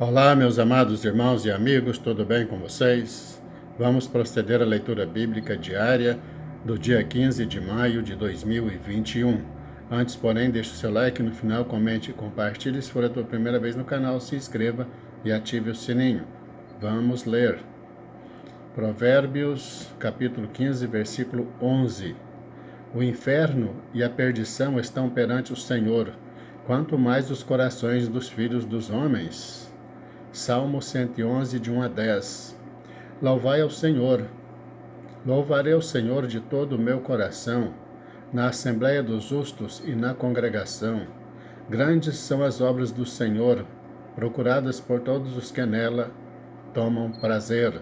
Olá, meus amados irmãos e amigos, tudo bem com vocês? Vamos proceder à leitura bíblica diária do dia 15 de maio de 2021. Antes, porém, deixe o seu like no final, comente e compartilhe. Se for a tua primeira vez no canal, se inscreva e ative o sininho. Vamos ler. Provérbios, capítulo 15, versículo 11. O inferno e a perdição estão perante o Senhor, quanto mais os corações dos filhos dos homens. Salmo 111, de 1 a 10. Louvai ao Senhor. Louvarei ao Senhor de todo o meu coração, na assembleia dos justos e na congregação. Grandes são as obras do Senhor, procuradas por todos os que nela tomam prazer.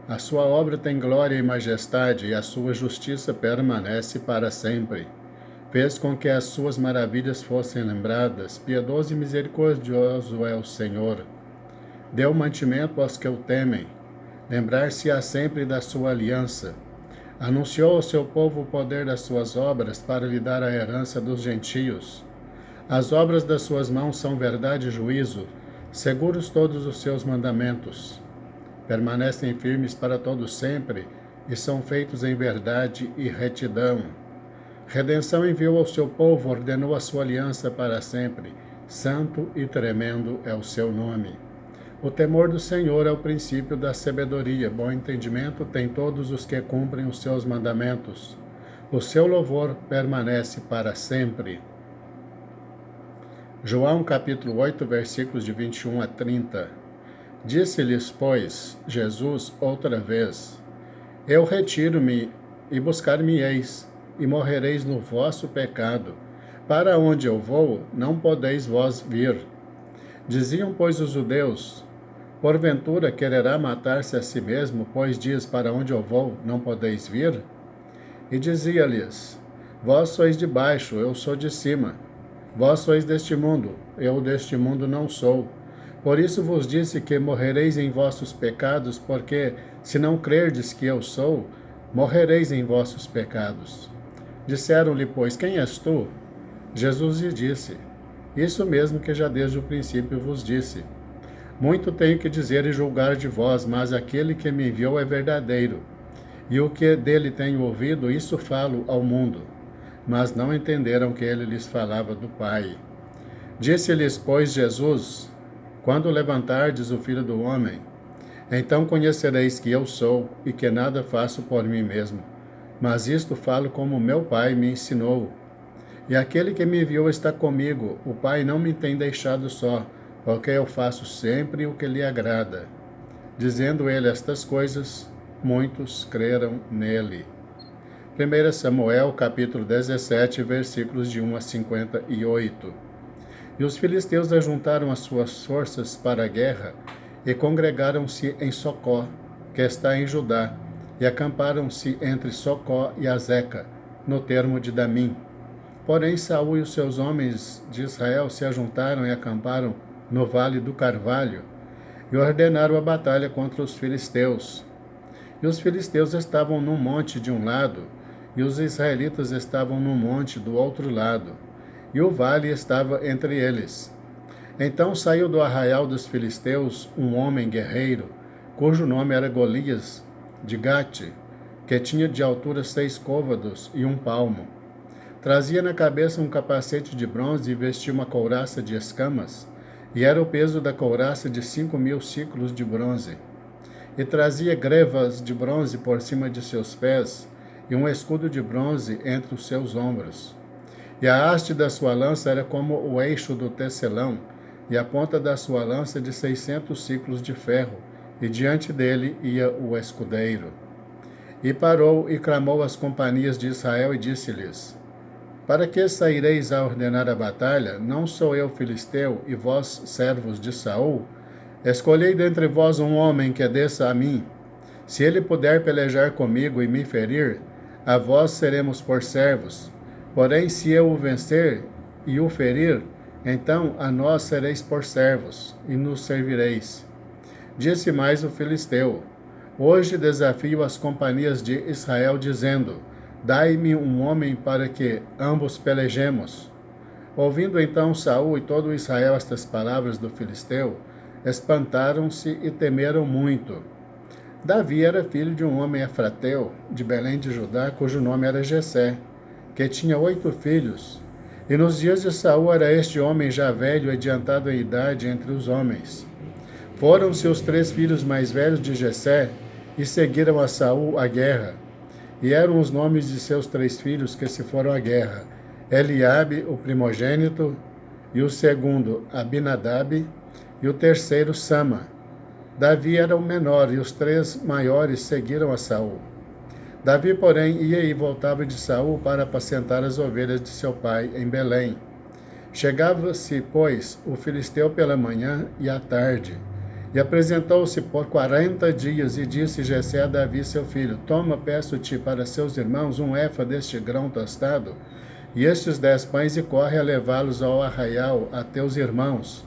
A sua obra tem glória e majestade, e a sua justiça permanece para sempre. Fez com que as suas maravilhas fossem lembradas. Piedoso e misericordioso é o Senhor. Deu mantimento aos que o temem. Lembrar-se-á sempre da sua aliança. Anunciou ao seu povo o poder das suas obras para lhe dar a herança dos gentios. As obras das suas mãos são verdade e juízo, seguros todos os seus mandamentos. Permanecem firmes para todo sempre e são feitos em verdade e retidão. Redenção enviou ao seu povo, ordenou a sua aliança para sempre. Santo e tremendo é o seu nome. O temor do Senhor é o princípio da sabedoria. Bom entendimento tem todos os que cumprem os seus mandamentos. O seu louvor permanece para sempre. João capítulo 8, versículos de 21 a 30. Disse-lhes, pois, Jesus outra vez: Eu retiro-me e buscar-me-eis, e morrereis no vosso pecado. Para onde eu vou, não podeis vós vir. Diziam, pois, os judeus: Porventura quererá matar-se a si mesmo, pois diz, para onde eu vou, não podeis vir? E dizia-lhes: Vós sois de baixo, eu sou de cima. Vós sois deste mundo, eu deste mundo não sou. Por isso vos disse que morrereis em vossos pecados, porque, se não crerdes que eu sou, morrereis em vossos pecados. Disseram-lhe, pois, quem és tu? Jesus lhe disse: Isso mesmo que já desde o princípio vos disse. Muito tenho que dizer e julgar de vós, mas aquele que me enviou é verdadeiro. E o que dele tenho ouvido, isso falo ao mundo. Mas não entenderam que ele lhes falava do Pai. Disse-lhes, pois, Jesus: Quando levantardes o Filho do Homem, então conhecereis que eu sou, e que nada faço por mim mesmo. Mas isto falo como meu Pai me ensinou. E aquele que me enviou está comigo. O Pai não me tem deixado só, porque eu faço sempre o que lhe agrada. Dizendo ele estas coisas, muitos creram nele. 1 Samuel, capítulo 17, versículos de 1 a 58. E os filisteus ajuntaram as suas forças para a guerra e congregaram-se em Socó, que está em Judá, e acamparam-se entre Socó e Azeca, no termo de Damim. Porém, Saul e os seus homens de Israel se ajuntaram e acamparam no Vale do Carvalho, e ordenaram a batalha contra os filisteus. E os filisteus estavam num monte de um lado, e os israelitas estavam num monte do outro lado, e o vale estava entre eles. Então saiu do arraial dos filisteus um homem guerreiro, cujo nome era Golias, de Gate, que tinha de altura 6 côvados e 1 palmo. Trazia na cabeça um capacete de bronze e vestia uma couraça de escamas, e era o peso da couraça de 5.000 siclos de bronze. E trazia grevas de bronze por cima de seus pés, e um escudo de bronze entre os seus ombros. E a haste da sua lança era como o eixo do tecelão, e a ponta da sua lança de 600 siclos de ferro, e diante dele ia o escudeiro. E parou e clamou às companhias de Israel e disse-lhes: Para que saireis a ordenar a batalha? Não sou eu filisteu, e vós servos de Saul? Escolhei dentre vós um homem que desça a mim. Se ele puder pelejar comigo e me ferir, a vós seremos por servos. Porém, se eu o vencer e o ferir, então a nós sereis por servos, e nos servireis. Disse mais o filisteu: Hoje desafio as companhias de Israel, dizendo: Dai-me um homem para que ambos pelejemos. Ouvindo então Saul e todo Israel estas palavras do filisteu, espantaram-se e temeram muito. Davi era filho de um homem efrateu, de Belém de Judá, cujo nome era Jessé, que tinha 8 filhos. E nos dias de Saul era este homem já velho e adiantado em idade entre os homens. Foram-se os 3 filhos mais velhos de Jessé e seguiram a Saul à guerra. E eram os nomes de seus 3 filhos que se foram à guerra: Eliabe, o primogênito, e o segundo, Abinadab, e o terceiro, Sama. Davi era o menor, e os 3 maiores seguiram a Saul. Davi, porém, ia e voltava de Saul para apacentar as ovelhas de seu pai em Belém. Chegava-se, pois, o filisteu pela manhã e à tarde, e apresentou-se por 40 dias, e disse Jessé a Davi, seu filho: Toma, peço-te, para seus irmãos 1 efa deste grão tostado, e estes 10 pães, e corre a levá-los ao arraial a teus irmãos.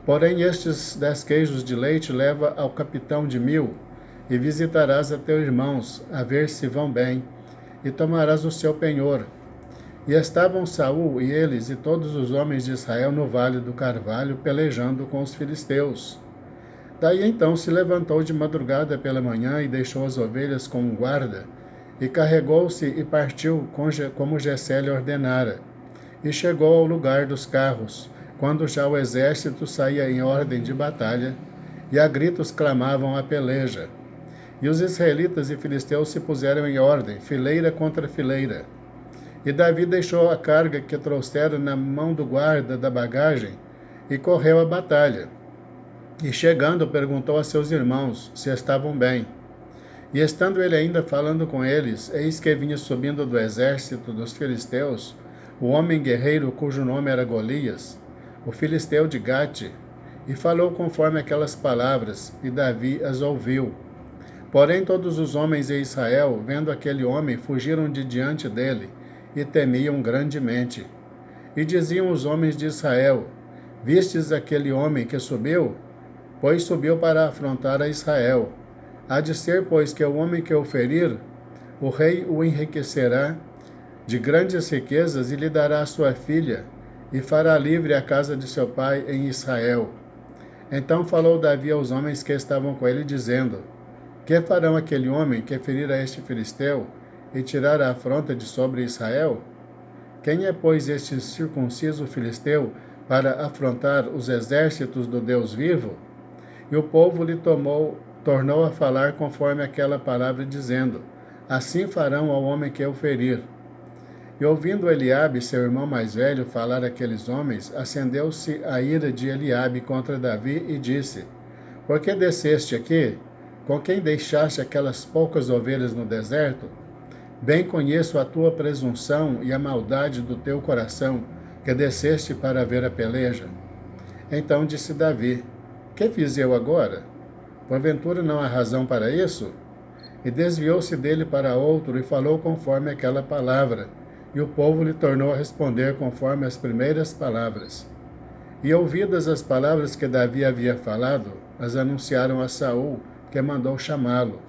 Porém, estes 10 queijos de leite leva ao capitão de 1000, e visitarás a teus irmãos, a ver se vão bem, e tomarás o seu penhor. E estavam Saul e eles e todos os homens de Israel no vale do Carvalho, pelejando com os filisteus. Daí então se levantou de madrugada pela manhã, e deixou as ovelhas com um guarda, e carregou-se e partiu como Jessé lhe ordenara. E chegou ao lugar dos carros, quando já o exército saía em ordem de batalha, e a gritos clamavam a peleja. E os israelitas e filisteus se puseram em ordem, fileira contra fileira. E Davi deixou a carga que trouxera na mão do guarda da bagagem, e correu à batalha. E chegando, perguntou a seus irmãos se estavam bem. E estando ele ainda falando com eles, eis que vinha subindo do exército dos filisteus o homem guerreiro cujo nome era Golias, o filisteu de Gate, e falou conforme aquelas palavras, e Davi as ouviu. Porém todos os homens de Israel, vendo aquele homem, fugiram de diante dele, e temiam grandemente. E diziam os homens de Israel: Vistes aquele homem que subiu? Pois subiu para afrontar a Israel. Há de ser, pois, que o homem que o ferir, o rei o enriquecerá de grandes riquezas, e lhe dará a sua filha, e fará livre a casa de seu pai em Israel. Então falou Davi aos homens que estavam com ele, dizendo: Que farão aquele homem que ferir a este filisteu, e tirar a afronta de sobre Israel? Quem é, pois, este circunciso filisteu para afrontar os exércitos do Deus vivo? E o povo lhe tornou a falar conforme aquela palavra, dizendo: Assim farão ao homem que o ferir. E ouvindo Eliabe, seu irmão mais velho, falar aqueles homens, acendeu-se a ira de Eliabe contra Davi, e disse: Por que desceste aqui? Com quem deixaste aquelas poucas ovelhas no deserto? Bem conheço a tua presunção e a maldade do teu coração, que desceste para ver a peleja. Então disse Davi: Que fiz eu agora? Porventura não há razão para isso? E desviou-se dele para outro, e falou conforme aquela palavra, e o povo lhe tornou a responder conforme as primeiras palavras. E ouvidas as palavras que Davi havia falado, as anunciaram a Saul, que mandou chamá-lo.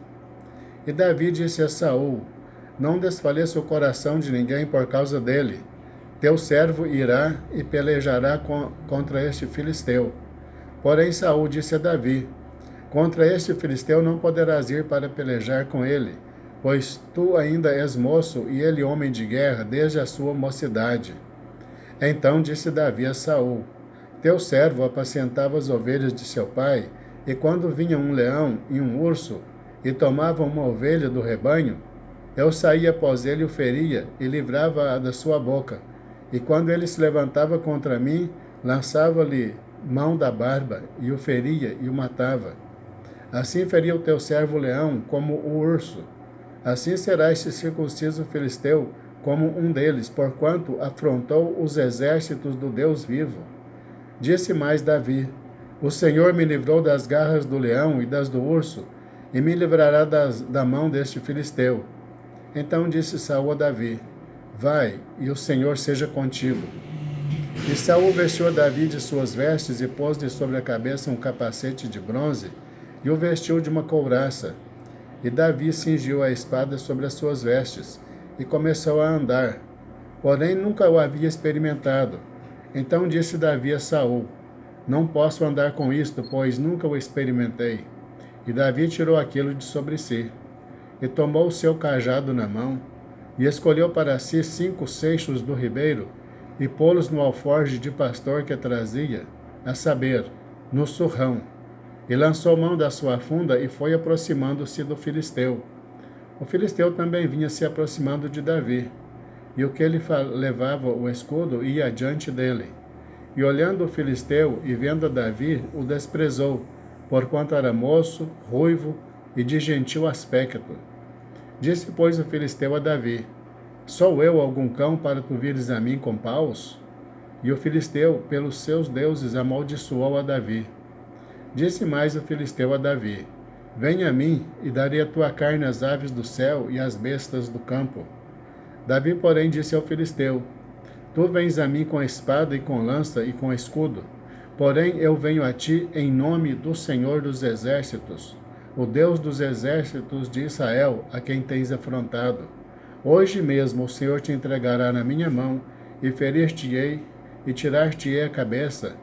E Davi disse a Saul: Não desfaleça o coração de ninguém por causa dele. Teu servo irá e pelejará contra este filisteu. Porém Saul disse a Davi: Contra este filisteu não poderás ir para pelejar com ele, pois tu ainda és moço, e ele homem de guerra desde a sua mocidade. Então disse Davi a Saul: Teu servo apacentava as ovelhas de seu pai, e quando vinha um leão e um urso, e tomavam uma ovelha do rebanho, eu saía após ele e o feria, e livrava-a da sua boca. E quando ele se levantava contra mim, lançava-lhe mão da barba, e o feria e o matava. Assim feria o teu servo leão como o urso. Assim será este circunciso filisteu como um deles, porquanto afrontou os exércitos do Deus vivo. Disse mais Davi: O Senhor me livrou das garras do leão e das do urso, e me livrará da mão deste filisteu. Então disse Saul a Davi: Vai, e o Senhor seja contigo. E Saul vestiu a Davi de suas vestes, e pôs-lhe sobre a cabeça um capacete de bronze, e o vestiu de uma couraça. E Davi cingiu a espada sobre as suas vestes, e começou a andar. Porém nunca o havia experimentado. Então disse Davi a Saul: Não posso andar com isto, pois nunca o experimentei. E Davi tirou aquilo de sobre si, e tomou o seu cajado na mão, e escolheu para si 5 seixos do ribeiro, e pô-los no alforje de pastor que trazia, a saber, no surrão, e lançou mão da sua funda e foi aproximando-se do filisteu. O filisteu também vinha se aproximando de Davi, e o que ele levava o escudo ia adiante dele. E olhando o filisteu e vendo Davi, o desprezou, porquanto era moço, ruivo e de gentil aspecto. Disse, pois, o filisteu a Davi: Sou eu algum cão para tu vires a mim com paus? E o filisteu, pelos seus deuses, amaldiçoou a Davi. Disse mais o filisteu a Davi: Venha a mim, e darei a tua carne às aves do céu e às bestas do campo. Davi, porém, disse ao filisteu: Tu vens a mim com a espada e com lança e com escudo, porém eu venho a ti em nome do Senhor dos exércitos, o Deus dos exércitos de Israel, a quem tens afrontado. Hoje mesmo o Senhor te entregará na minha mão, e ferir-te-ei, e tirar-te-ei a cabeça,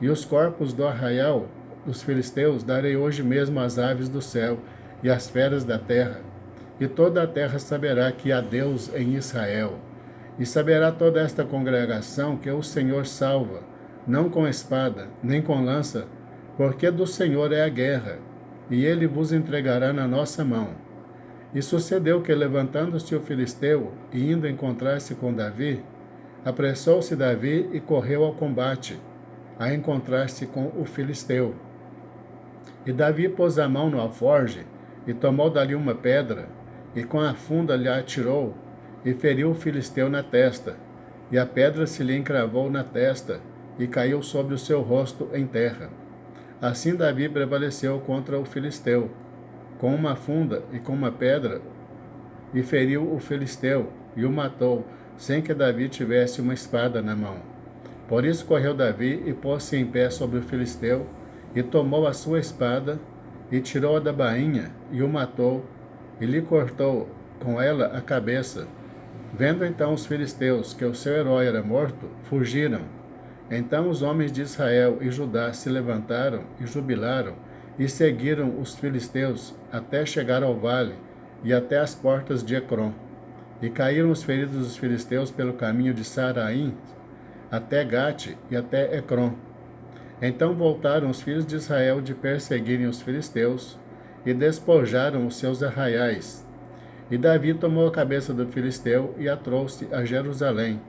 e os corpos do arraial dos filisteus darei hoje mesmo às aves do céu e às feras da terra. E toda a terra saberá que há Deus em Israel. E saberá toda esta congregação que o Senhor salva, não com espada, nem com lança, porque do Senhor é a guerra, e ele vos entregará na nossa mão. E sucedeu que, levantando-se o filisteu e indo encontrar-se com Davi, apressou-se Davi e correu ao combate, a encontrar-se com o filisteu. E Davi pôs a mão no alforje, e tomou dali uma pedra, e com a funda lhe atirou, e feriu o filisteu na testa, e a pedra se lhe encravou na testa, e caiu sobre o seu rosto em terra. Assim Davi prevaleceu contra o filisteu, com uma funda e com uma pedra, e feriu o filisteu, e o matou, sem que Davi tivesse uma espada na mão. Por isso correu Davi e pôs-se em pé sobre o filisteu, e tomou a sua espada, e tirou-a da bainha, e o matou, e lhe cortou com ela a cabeça. Vendo então os filisteus que o seu herói era morto, fugiram. Então os homens de Israel e Judá se levantaram e jubilaram, e seguiram os filisteus até chegar ao vale e até as portas de Ecrom. E caíram os feridos dos filisteus pelo caminho de Saraim, até Gate e até Ecrom. Então voltaram os filhos de Israel de perseguirem os filisteus, e despojaram os seus arraiais. E Davi tomou a cabeça do filisteu e a trouxe a Jerusalém,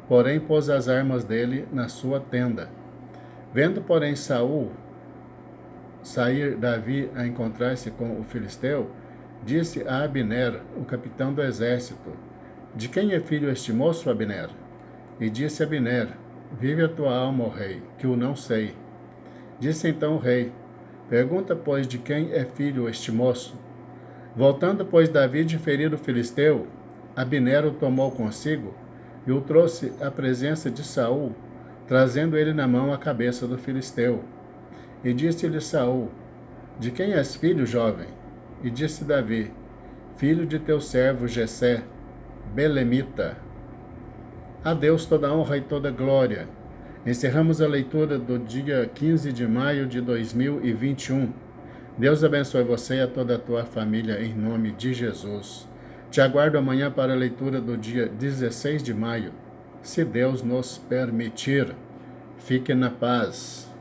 porém pôs as armas dele na sua tenda. Vendo, porém, Saul sair Davi a encontrar-se com o filisteu, disse a Abner, o capitão do exército: De quem é filho este moço, Abner? E disse Abner: Vive a tua alma, ó rei, que o não sei. Disse então o rei: Pergunta, pois, de quem é filho este moço? Voltando, pois, Davi de ferir o filisteu, Abner o tomou consigo e o trouxe à presença de Saul, trazendo ele na mão a cabeça do filisteu. E disse-lhe Saul: De quem és filho, jovem? E disse Davi: Filho de teu servo Jessé, belemita. A Deus toda honra e toda glória. Encerramos a leitura do dia 15 de maio de 2021. Deus abençoe você e a toda a tua família em nome de Jesus. Te aguardo amanhã para a leitura do dia 16 de maio, se Deus nos permitir. Fique na paz.